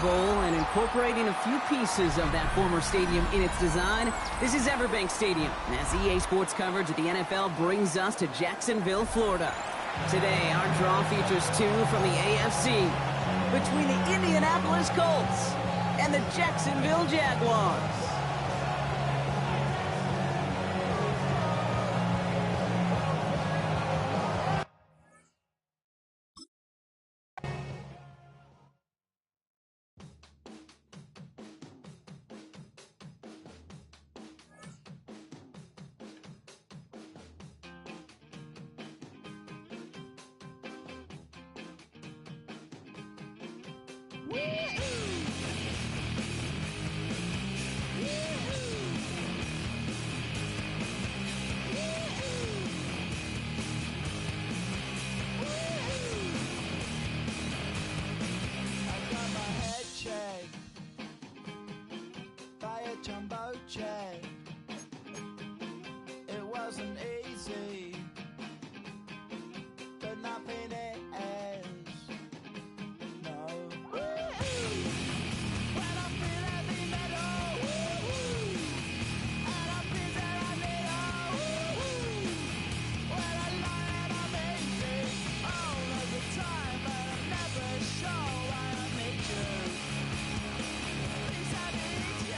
Bowl and incorporating a few pieces of that former stadium in its design. This is Everbank Stadium, as EA Sports coverage of the NFL brings us to Jacksonville, Florida. Today, our draw features two from the AFC, between the Indianapolis Colts and the Jacksonville Jaguars. Jumbo jet. It wasn't easy, but nothing is. No. When I feel heavy metal, and I feel that I need when I lie and I'm easy all of the time, but I'm never sure why I need you. Please, I need you.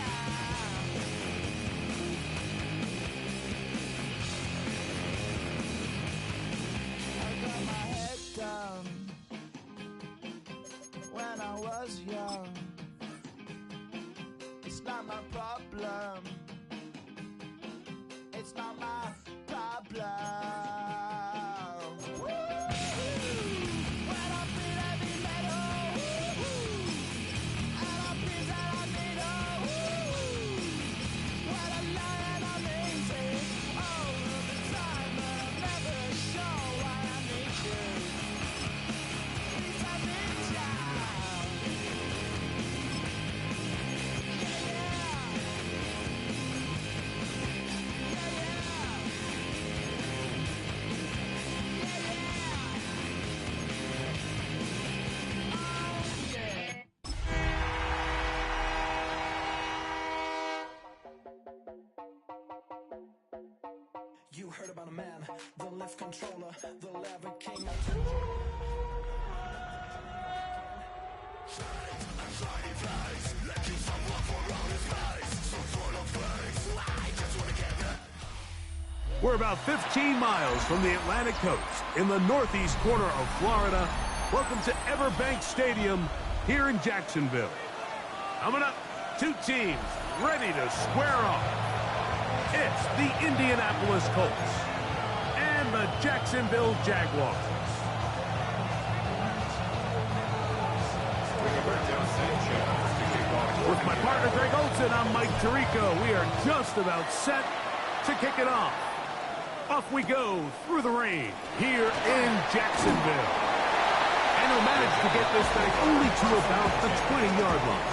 When I was young, it's not my problem. It's not my problem. When I feel heavy metal, and I feel that I need when I lie and I'm easy all of the time, but I'm never sure why I need you. Please, I need you. You heard about a man, the lift controller, the lever king. We're about 15 miles from the Atlantic coast in the northeast corner of Florida. Welcome to Everbank Stadium here in Jacksonville. Coming up, two teams ready to square off. It's the Indianapolis Colts and the Jacksonville Jaguars. With my partner Greg Olson, I'm Mike Tirico. We are just about set to kick it off. Off we go through the rain here in Jacksonville. And he'll manage to get this back only to about the 20-yard line.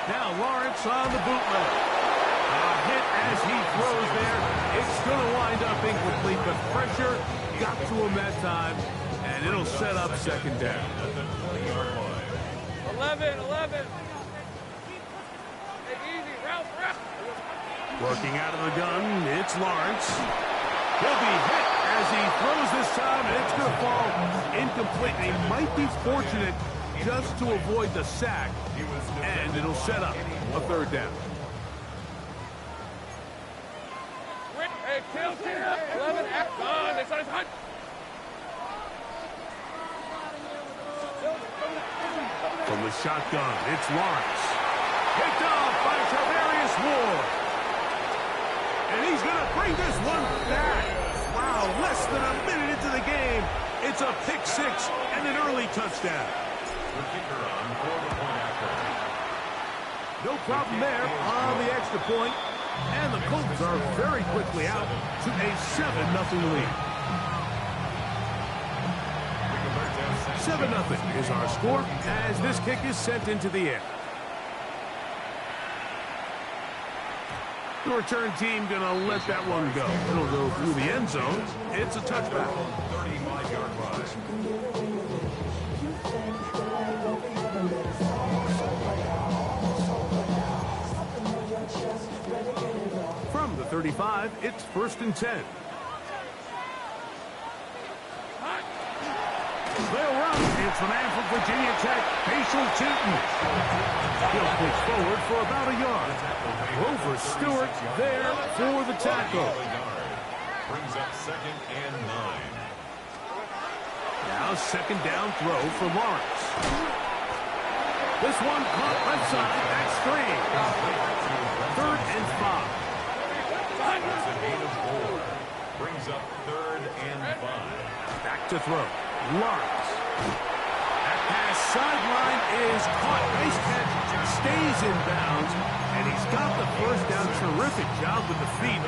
Now Lawrence on the bootleg. A hit as he throws there. It's going to wind up incomplete, but pressure got to him that time, and it'll set up second down. 11. Take easy, route. Working out of the gun, it's Lawrence. He'll be hit as he throws this time, and it's going to fall incomplete. He might be fortunate just to avoid the sack, and it'll set up a third down. Hey, kill. 11, gone. It's on his hunt. From the shotgun, it's Lawrence. Picked off by Tarvarius Ward. And he's going to bring this one back. Wow, less than a minute into the game. It's a pick six and an early touchdown. No problem there on the extra point. And the Colts are very quickly out to a 7-0 lead. 7-0 is our score as this kick is sent into the air. The return team gonna let that one go. It'll go through the end zone. It's a touchback. 35-yard line. From the 35, it's 1st and 10. They'll run. It's the man from Virginia Tech, Facial Tootin. He'll pitch forward for about a yard. Grover Stewart there for the tackle. Brings up 2nd and 9. Now 2nd down throw for Lawrence. This one caught left side. That's 3. 3rd and 5. It's a gain of 4. Brings up 3rd and 5. Back to throw. Lawrence. That pass sideline is caught. Nice catch. Stays in bounds. And he's got the first down. Terrific job with the feet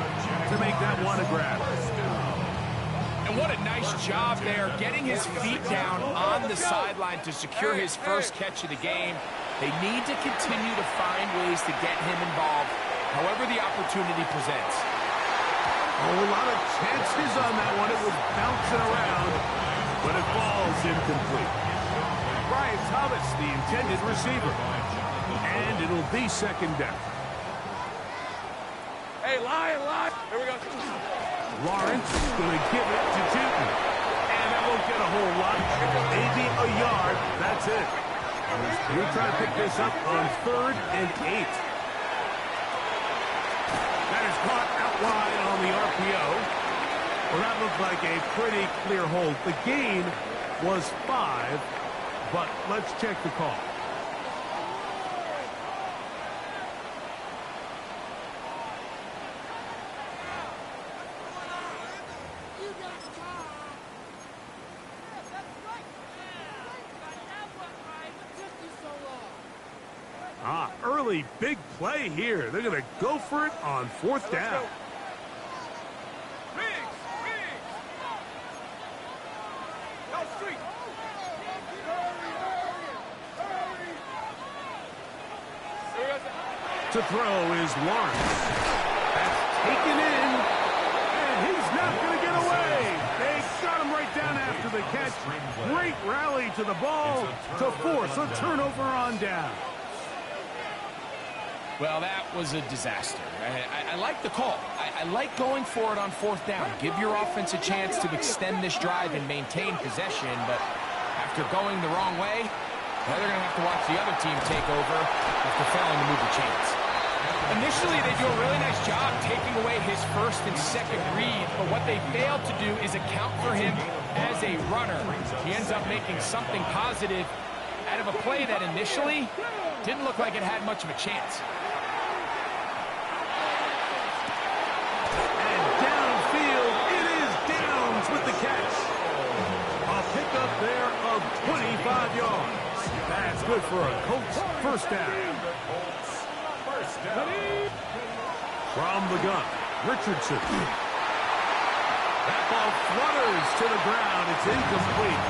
to make that one a grab. And what a nice job there, getting his feet down on the sideline to secure his first catch of the game. They need to continue to find ways to get him involved, however the opportunity presents. Oh, a lot of chances on that one. It was bouncing around, but it falls incomplete. Brian Thomas, the intended receiver. And it'll be 2nd down. Hey, Lion. Here we go. Lawrence is going to give it to Tootin. And that won't get a whole lot. Maybe a yard. That's it. We'll try to pick this up on 3rd and 8. That is caught out wide on the RPO. Well, that looked like a pretty clear hold. The gain was 5, but let's check the call. Early big play here. They're going to go for it on 4th down. To throw is Lawrence. That's taken in, and he's not going to get away. They got him right down after the catch. Great rally to the ball to force a turnover on down. Well, that was a disaster. I like the call. I like going for it on 4th down. Give your offense a chance to extend this drive and maintain possession, but after going the wrong way, they're going to have to watch the other team take over after failing to move the chains. Initially, they do a really nice job taking away his 1st and 2nd read, but what they failed to do is account for him as a runner. He ends up making something positive out of a play that initially didn't look like it had much of a chance. And downfield, it is Downs with the catch. A pickup there of 25 yards. That's good for a Colts 1st down. From the gun, Richardson. That ball flutters to the ground. It's incomplete.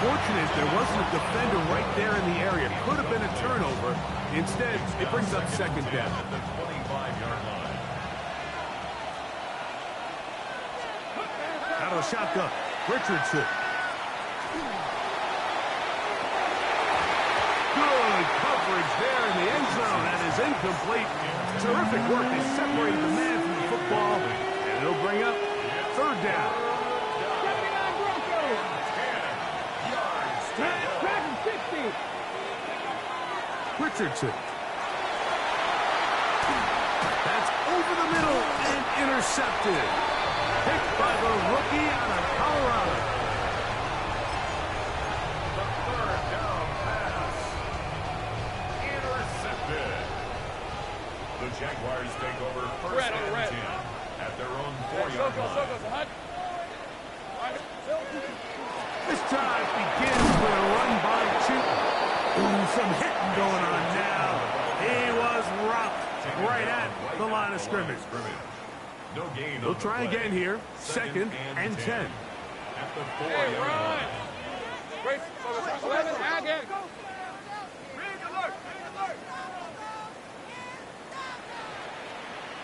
Unfortunate there wasn't a defender right there in the area. Could have been a turnover. Instead, it brings up 2nd down. At the 25-yard line. Out of the shotgun, Richardson. Good coverage there in the end zone. That is incomplete. Terrific work to separate the man from the football. And it'll bring up 3rd down. Richardson. That's over the middle and intercepted. Picked by the rookie out of Colorado. The 3rd down pass. Intercepted. The Jaguars take over 1st and 10 at their own 4-yard line. This drive begins with a run by Tootin. Ooh, some hitting going on now. He was rocked right at the line of scrimmage. No gain. We'll try again here. 2nd and 10. At the 4-yard line. Great. 11, again.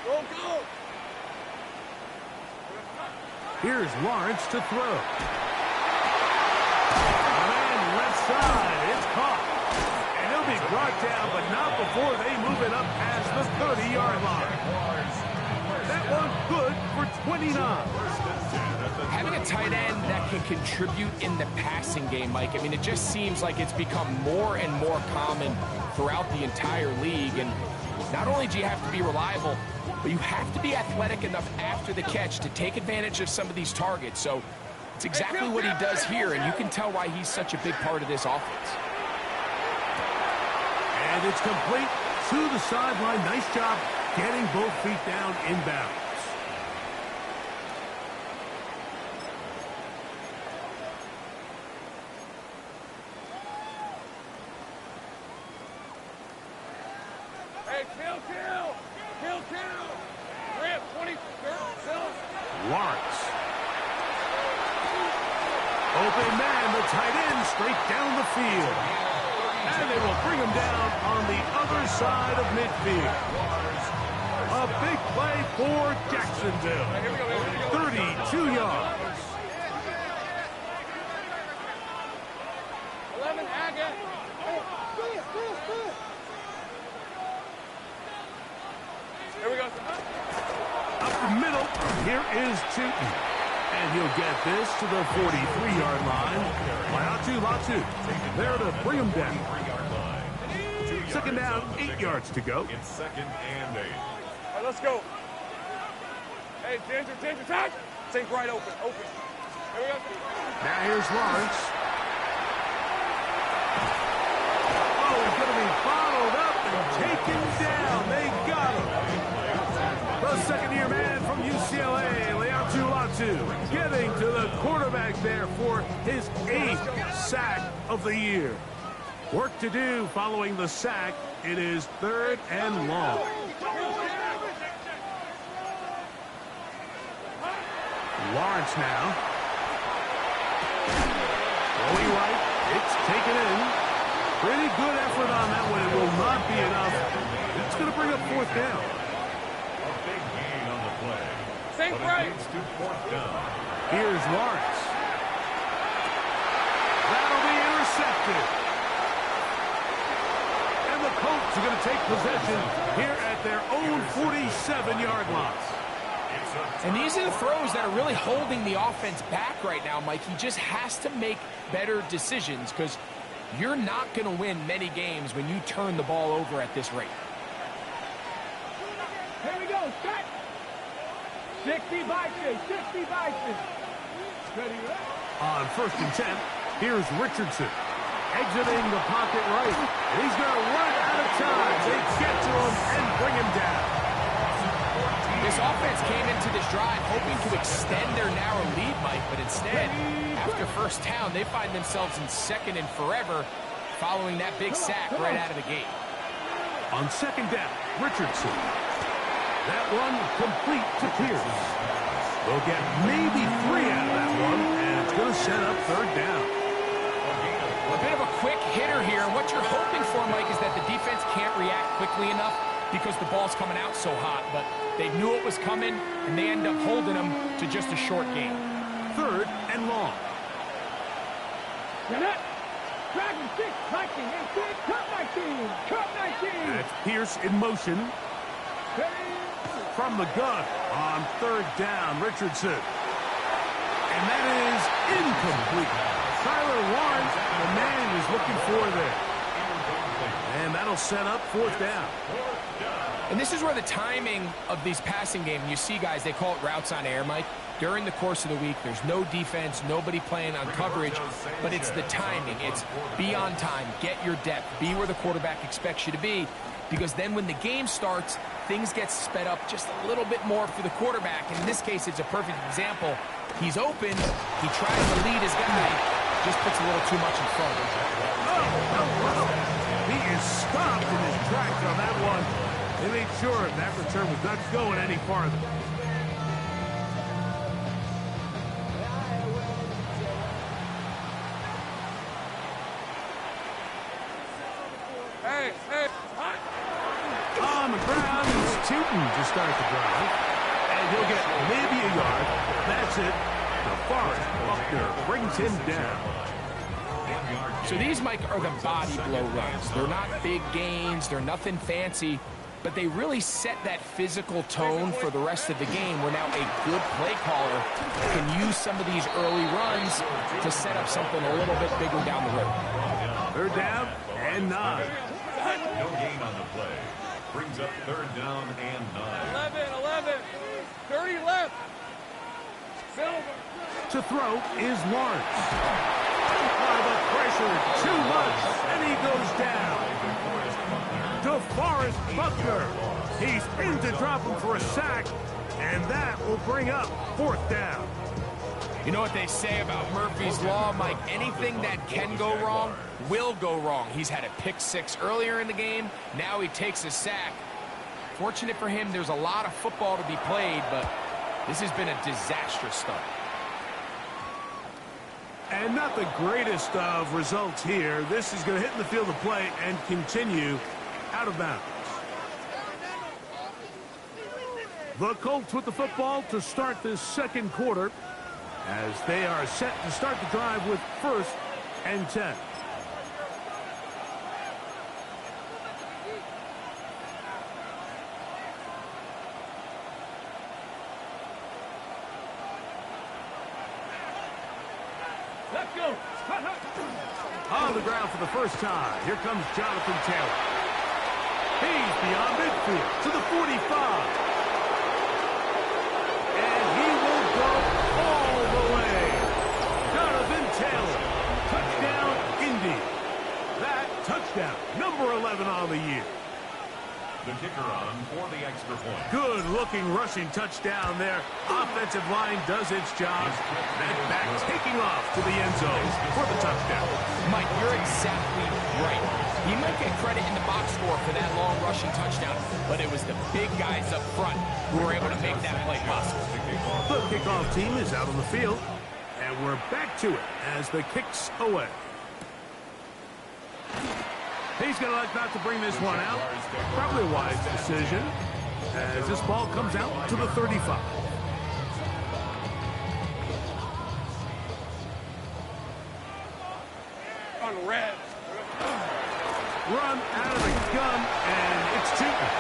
Go, go. Here's Lawrence to throw. And left side, it's caught. And he'll be brought down, but not before they move it up past the 30-yard line. That one's good for 29. Having a tight end that can contribute in the passing game, Mike, I mean, it just seems like it's become more and more common throughout the entire league. And not only do you have to be reliable, but you have to be athletic enough after the catch to take advantage of some of these targets. So it's exactly what he does here, and you can tell why he's such a big part of this offense. And it's complete to the sideline. Nice job getting both feet down inbounds. Hey, kill. Grip, 20, Sills. Lawrence. Open man, the tight end, straight down the field. And they will bring him down on the other side of midfield. A big play for Jacksonville. 32 yards. 11, again. Here we go. Up the middle, here is Tootin. And he'll get this to the 43-yard line. Latu there to bring him down. Second down, 8 yards to go. It's second and 8. All right, let's go. Hey, Ginger, touch. Sink right open. Here we go. Now here's Lawrence. Oh, he's going to be bottled up and taken down. They got him. The second-year man from UCLA, Latu, getting to the quarterback there for his 8th sack of the year. Work to do following the sack. It is 3rd and long. Lawrence now. Going right. It's taken in. Pretty good effort on that one. It will not be enough. It's going to bring up 4th down. A big gain on the play. Sink But it right. leads to 4th down. Here's Lawrence. That'll be intercepted. And the Colts are going to take possession here at their own 47-yard line. And these are the throws that are really holding the offense back right now, Mike. He just has to make better decisions because you're not going to win many games when you turn the ball over at this rate. Here we go, set. 60 Vikings, 60 Vikings. Ready, On 1st and 10, here's Richardson. Exiting the pocket right. And he's going to run out of time. They get to him and bring him down. This offense came into this drive hoping to extend their narrow lead, Mike, but instead, after first down, they find themselves in 2nd and forever following that big sack right out of the gate. On 2nd down, Richardson. That one complete to Pierce. They'll get maybe 3 out of that one, and it's going to set up 3rd down. A bit of a quick hitter here, and what you're hoping for, Mike, is that the defense can't react quickly enough because the ball's coming out so hot, but they knew it was coming, and they end up holding them to just a short game. 3rd and long. Net. Dragon 6, Viking, and 6, Cup 19, Cup 19. That's Pierce in motion. From the gun on 3rd down, Richardson. And that is incomplete. Tyler Lawrence, the man is looking for there. And that'll set up 4th down. And this is where the timing of these passing games, you see guys, they call it routes on air, Mike. During the course of the week, there's no defense, nobody playing on coverage, but it's the timing. It's be on time, get your depth, be where the quarterback expects you to be, because then when the game starts, things get sped up just a little bit more for the quarterback. And in this case, it's a perfect example. He's open, he tries to lead his guy, just puts a little too much in front of him. He is stopped in his tracks on that one. They made sure that return was not going any farther. Hey, hey. On the ground, he's tooting to start the drive. And he'll get maybe a yard. That's it. DeForest Buckner brings him down. So these, Mike, are the body blow runs. They're not big gains. They're nothing fancy. But they really set that physical tone for the rest of the game where now a good play caller can use some of these early runs to set up something a little bit bigger down the road. Third down and 9. No gain on the play. Brings up third down and 9. 11. 30 left. Silver. To throw is Lawrence. The pressure too much, and he goes down. DeForest Buckner. He's in to drop him for a sack, and that will bring up fourth down. You know what they say about Murphy's Law, Mike? Anything that can go wrong will go wrong. He's had a pick 6 earlier in the game. Now he takes a sack. Fortunate for him, there's a lot of football to be played, but this has been a disastrous start. And not the greatest of results here. This is going to hit in the field of play and continue out of bounds. The Colts with the football to start this second quarter as they are set to start the drive with 1st and 10. Let's go. On the ground for the first time. Here comes Jonathan Taylor. He's beyond midfield to the 45. And he will go all the way. Jonathan Taylor. Touchdown, Indy. That touchdown, number 11 on the year. The kicker on for the extra point. Good-looking rushing touchdown there. Offensive line does its job. And back taking off to the end zone for the touchdown. Mike, you're exactly right. He might get credit in the box score for that long rushing touchdown, but it was the big guys up front who were able to make that play possible. The kickoff team is out on the field, and we're back to it as the kick's away. He's going to like not to bring this one out. Probably a wise decision as this ball comes out to the 35. On red. Run out of the gun, and it's Tootin.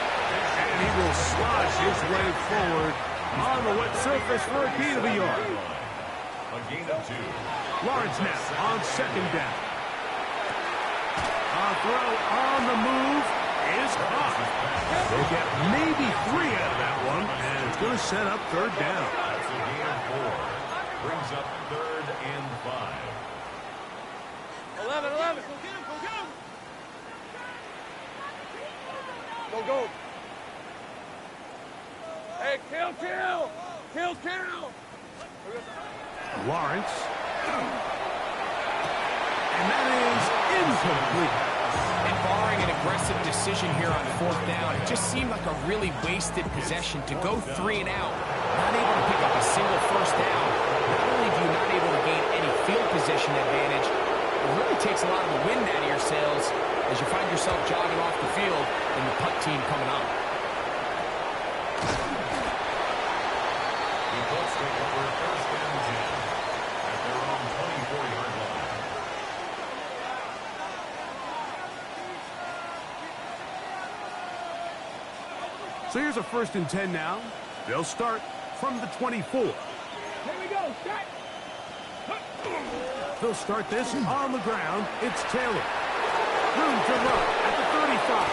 And he will slosh his way forward on the wet surface for a gain of a yard. A gain of 2. Lawrence now on second down. A throw on the move is caught. They'll get maybe 3 out of that one, and it's going to set up third down. That's a gain of 4. Brings up third and 5. 11. Go get him. Go. Hey, kill. Lawrence. And that is incomplete. And barring an aggressive decision here on fourth down, it just seemed like a really wasted possession to go 3 and out, not able to pick up a single first down. Not only do you not able to gain any field position advantage, it really takes a lot of the wind out of your sails as you find yourself jogging off the field and the punt team coming on. The Colts take over first and 10 at their own 24-yard line. So here's a 1st and 10 now. They'll start from the 24. Here we go. Start. They'll start this on the ground. It's Taylor. Room to run at the 35.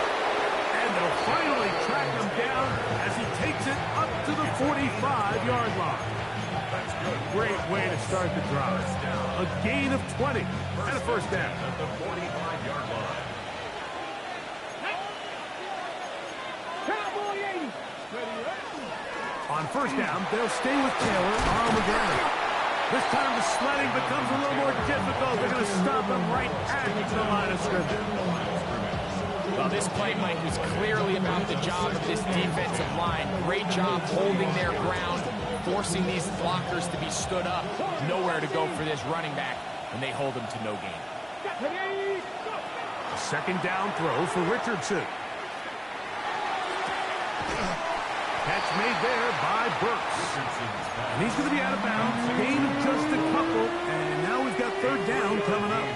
And they'll finally track him down as he takes it up to the 45-yard line. That's good. Great way to start the drive. A gain of 20 and a first down. At the 45-yard line. Cowboy 80. On first down, they'll stay with Taylor on the ground. This time the sledding becomes a little more difficult. They're going to stop him right at the line of scrimmage. Well, this play, Mike, was clearly about the job of this defensive line. Great job holding their ground, forcing these blockers to be stood up. Nowhere to go for this running back, and they hold him to no gain. Second down throw for Richardson. Catch made there by Burks. And he's going to be out of bounds. Gain of just a couple. And now we've got third down coming up.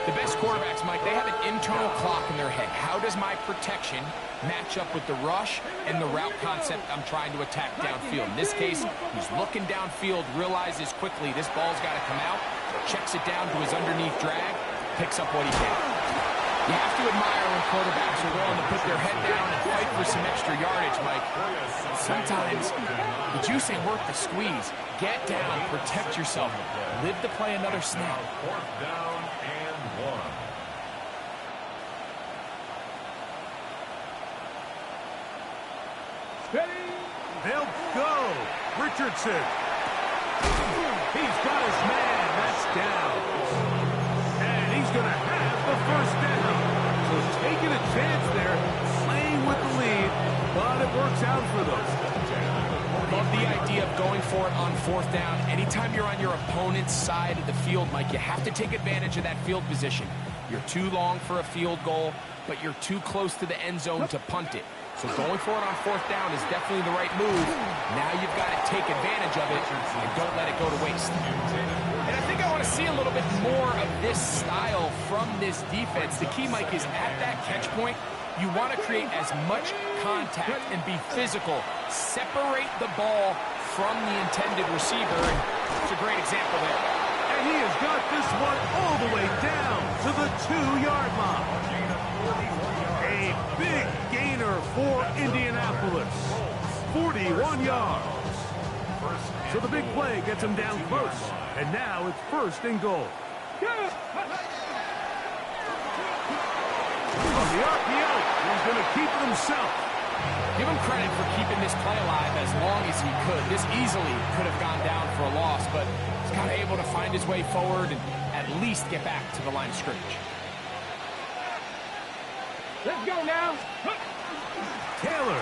The best quarterbacks, Mike, they have an internal clock in their head. How does my protection match up with the rush and the route concept I'm trying to attack downfield? In this case, he's looking downfield, realizes quickly this ball's got to come out, checks it down to his underneath drag, picks up what he can. You have to admire when quarterbacks are willing to put their head down and fight for some extra yardage, Mike. Sometimes the juice ain't worth the squeeze. Get down, protect yourself, live to play another snap. Fourth down and 1. Steady. They'll go. Richardson. He's got his man. That's down. And he's going to have the first down. So taking a chance there, playing with the lead, but it works out for them. Love the idea of going for it on fourth down. Anytime you're on your opponent's side of the field, Mike, you have to take advantage of that field position. You're too long for a field goal, but you're too close to the end zone to punt it. So going for it on fourth down is definitely the right move. Now you've got to take advantage of it and don't let it go to waste. And I think I want to see a little bit more of this style from this defense. The key, Mike, is at that catch point, you want to create as much contact and be physical. Separate the ball from the intended receiver. And it's a great example there. And he has got this one all the way down to the 2-yard line. A big gainer for Indianapolis. 41 yards. So the big play gets him down close. And now it's first and goal. On the RPO, he's going to keep it himself. Give him credit for keeping this play alive as long as he could. This easily could have gone down for a loss, but he's kind of able to find his way forward and at least get back to the line of scrimmage. Let's go now. Taylor.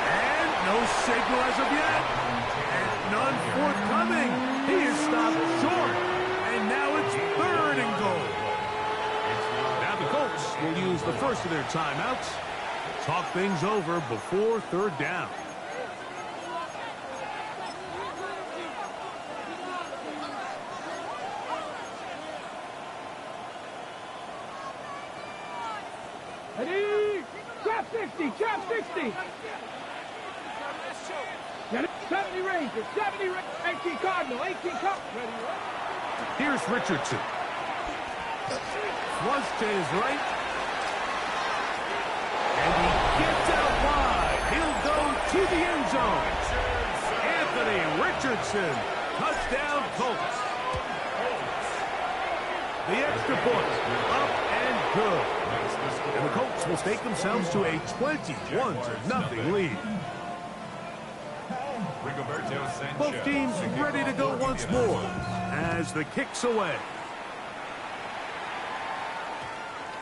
And no signal as of yet. And none forthcoming. He is stopped short. And now it's third and goal. Now the Colts will use the first of their timeouts. Talk things over before third down. Ready? Trap 60, trap 60. 70 Rangers, 70 Rangers. 18 Cardinal, 18 Cardinal. Ready, right? Here's Richardson. Flush to his right. And he gets out wide. He'll go to the end zone. Anthony Richardson. Touchdown, Colts. The extra point. Up and good. And the Colts will stake themselves to a 21-0 lead. Both teams ready to go once more as the kick's away.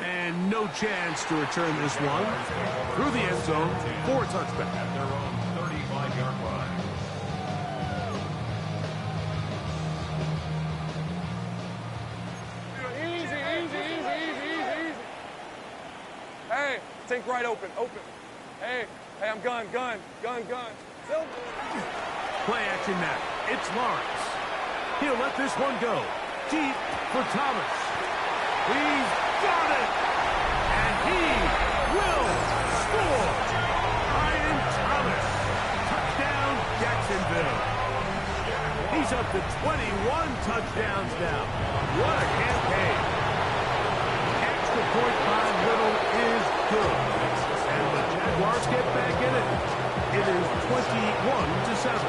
And no chance to return this one through the end zone for a touchback. At their own 35-yard line. Easy. Hey, think right open. Hey, I'm gun. Play action now. It's Lawrence. He'll let this one go. Deep for Thomas. He's got it. And he will score. Ryan Thomas. Touchdown, Jacksonville. He's up to 21 touchdowns now. What a campaign. Extra point by Little is good. And the Jaguars get back in it. It is 21-7.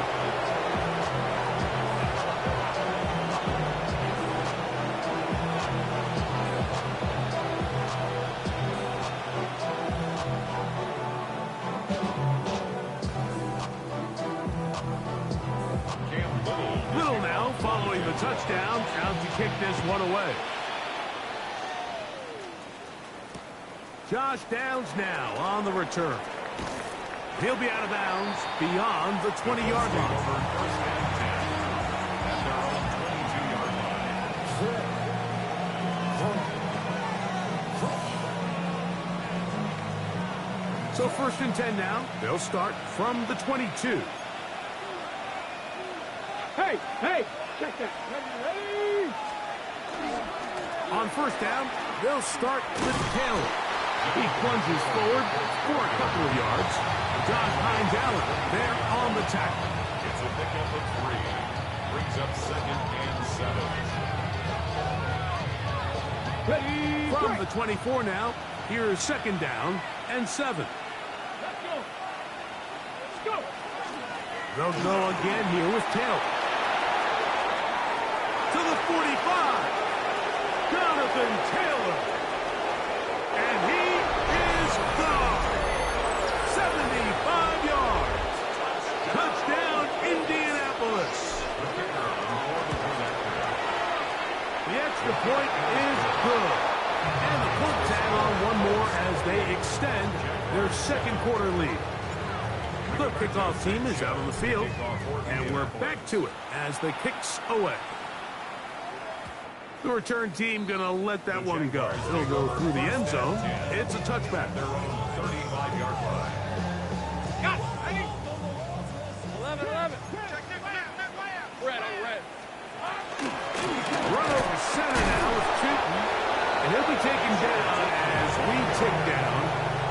Little now following the touchdown, out to kick this one away. Josh Downs now on the return. He'll be out of bounds beyond the 20-yard line. So 1st and 10 now. They'll start from the 22. Hey, check that. Hey. On 1st down, they'll start with Taylor. He plunges forward for a couple of yards. John Hines Allen there on the tackle. It's a pickup of 3. Brings up 2nd and 7. Ready. From the 24 now, here's 2nd down and 7. Let's go. Let's go. They'll go again here with Taylor. To the 45. Jonathan Taylor. And he is gone. 75 yards. Touchdown, Indianapolis. The extra point is good. And the point tag on one more as they extend their 2nd quarter lead. The kickoff team is out on the field, and we're back to it as the kicks away. The return team going to let that one go. It'll go through the end zone. It's a touchback. Their own 35-yard line. Got it. 11. Red on red. Run over center now with Tootin. And he'll be taken down as we tick down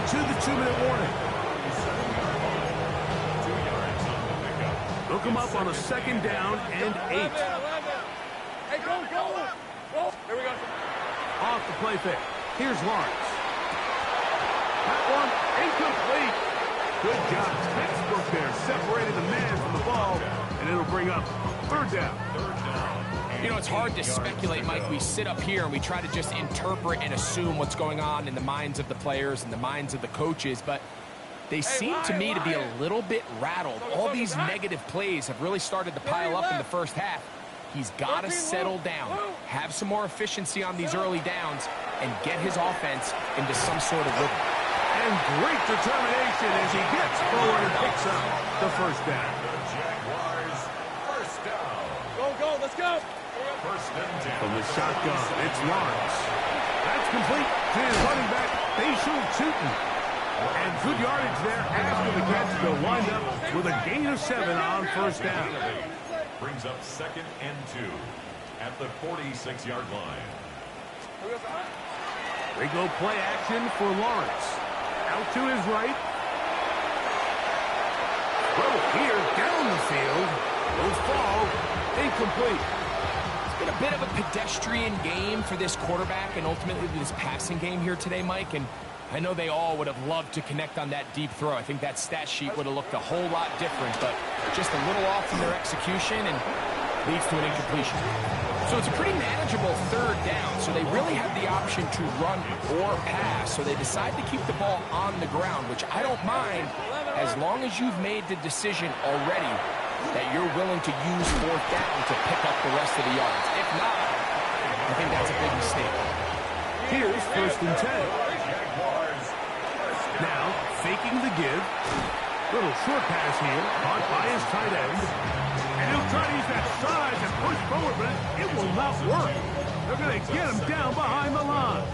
to the 2-minute warning. 2 yards on the pickup. Look him up on a 2nd down and 8. 11. Hey, go. Here we go. Off the play fake. Here's Lawrence. That one incomplete. Good job. Textbook there. Separated the man from the ball. And it'll bring up 3rd down. You know, it's hard to speculate, Mike. We sit up here and we try to just interpret and assume what's going on in the minds of the players and the minds of the coaches, but they seem to me to be a little bit rattled. All these negative plays have really started to pile up in the first half. He's got to settle down, have some more efficiency on these early downs, and get his offense into some sort of rhythm. And great determination as he gets forward and picks up the 1st down. The Jaguars, 1st down. Go, let's go. 1st and 10. From the shotgun, it's Lawrence. That's complete to his running back, Facial Tootin. And good yardage there after the catch. They'll wind up with a gain of 7 on 1st down. Brings up 2nd and 2 at the 46-yard line. They go play action for Lawrence. Out to his right. Well, here down the field. Will fall. Incomplete. It's been a bit of a pedestrian game for this quarterback and ultimately this passing game here today, Mike. And I know they all would have loved to connect on that deep throw. I think that stat sheet would have looked a whole lot different, but just a little off in their execution and leads to an incompletion. So it's a pretty manageable 3rd down, so they really have the option to run or pass. So they decide to keep the ball on the ground, which I don't mind as long as you've made the decision already that you're willing to use 4th down to pick up the rest of the yards. If not, I think that's a big mistake. Here's 1st and 10. Now, faking the give. Little short pass here, caught by his tight end. And he'll try to use that size and push forward, but it will not work. They're going to get him down behind the line.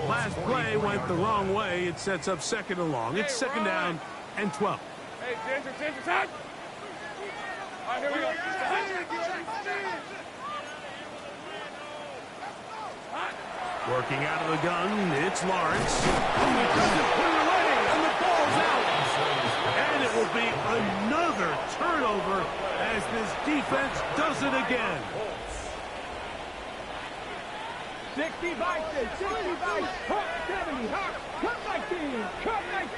Last play went the wrong way. It sets up 2nd and long. It's 2nd down and 12. Hey, Ginger, time. All right, here we go. Working out of the gun, it's Lawrence. Oh, he doesn't put it away, and the ball's out. And it will be another turnover as this defense does it again. 65, 70, cut 19, cut 19.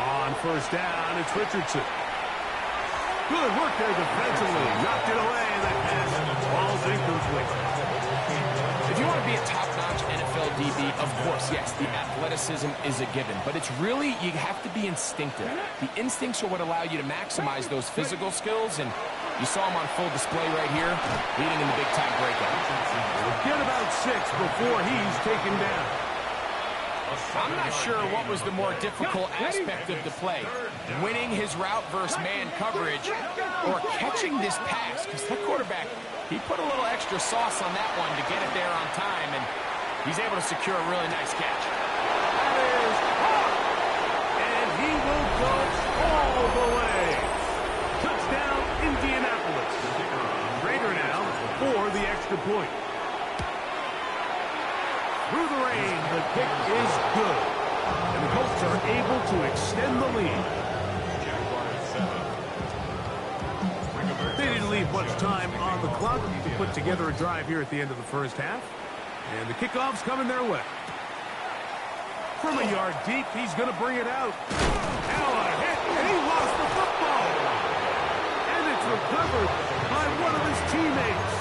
On 1st down, it's Richardson. Good work there defensively. Knocked it away, and that pass falls incomplete. If you want to be a top-notch NFL DB, of course, yes, the athleticism is a given. But it's really, you have to be instinctive. The instincts are what allow you to maximize those physical skills, and you saw him on full display right here, leading in the big-time breakout. We'll get about 6 before he's taken down. I'm not sure what was the more difficult aspect of the play, winning his route versus man coverage or catching this pass, because that quarterback, he put a little extra sauce on that one to get it there on time, and he's able to secure a really nice catch. That is will go all the way. Touchdown, Indianapolis. Rader now for the extra point. Through the rain, the kick is good. And the Colts are able to extend the lead. They didn't leave much time on the clock to put together a drive here at the end of the first half. And the kickoff's coming their way. From a yard deep, he's going to bring it out. Now a hit, and he lost the football. And it's recovered by one of his teammates.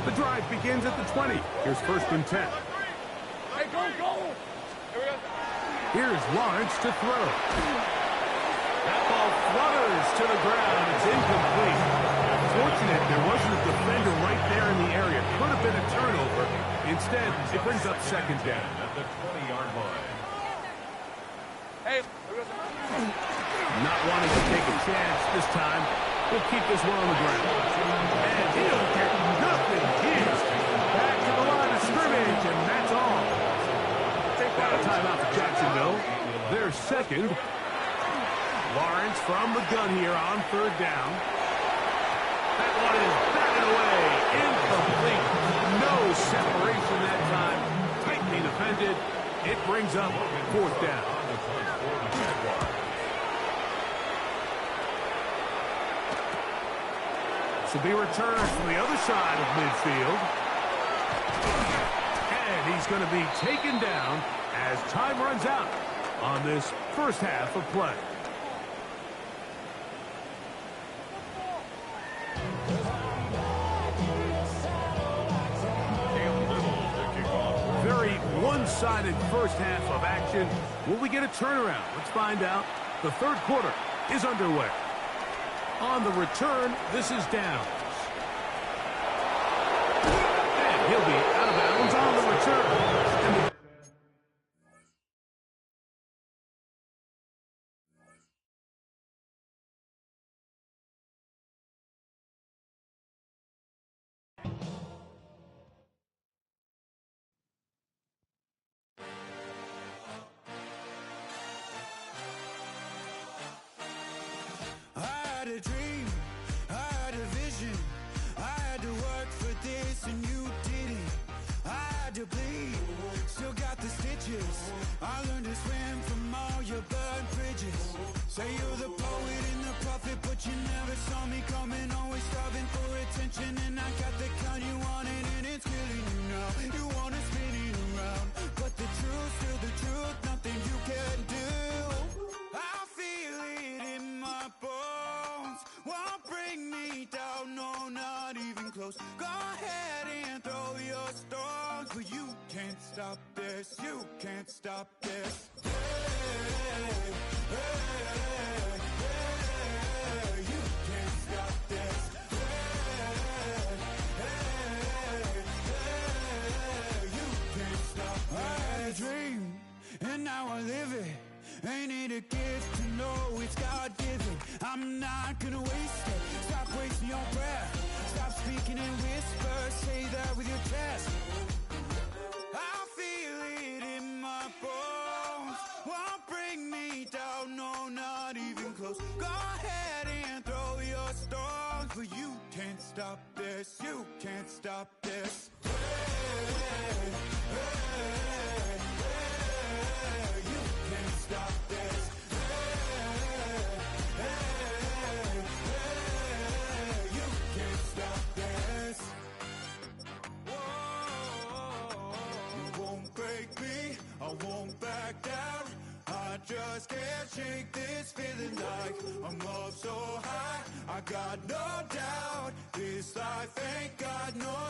The drive begins at the 20. Here's 1st and 10. Hey, go! Here we go. Here's Lawrence to throw. That ball flutters to the ground. It's incomplete. Fortunate there wasn't a defender right there in the area. Could have been a turnover. Instead, it brings up 2nd down. At the 20-yard line. Hey, here we go. Not wanting to take a chance this time. We'll keep this one on the ground. And he'll get nothing. He's back to the line of scrimmage, and that's all. Now a timeout for Jacksonville. Their 2nd. Lawrence from the gun here on 3rd down. That one is batted away. Incomplete. No separation that time. Tightly defended. It brings up 4th down. This will be returned from the other side of midfield. And he's going to be taken down as time runs out on this first half of play. Very one-sided first half of action. Will we get a turnaround? Let's find out. The 3rd quarter is underway. On the return, this is Downs. And he'll be out of bounds on the return. A dream, I had a vision, I had to work for this and you didn't. I had to bleed, still got the stitches. I learned to swim from all your burned bridges. Say you're the poet and the prophet, but you never saw me coming. Always starving for attention, and I got the kind you wanted, and it's killing you now. You wanna spin it around, but the truth's still the truth. Nothing you can do. I feel it in my bones. Won't bring me down, no, not even close. Go ahead and throw your stones, but you can't stop this, you can't stop this. You can't stop this. You can't stop this. I had a dream, and now I live it. Ain't it a gift to know it's God-given? I'm not gonna waste it. Stop wasting your breath. Stop speaking in whispers. Say that with your chest. I feel it in my bones. Won't bring me down, no, not even close. Go ahead and throw your stones, but you can't stop this. You can't stop this. Stop this. You can't stop this. Whoa. You won't break me, I won't back down. I just can't shake this feeling like I'm up so high. I got no doubt, this life ain't got no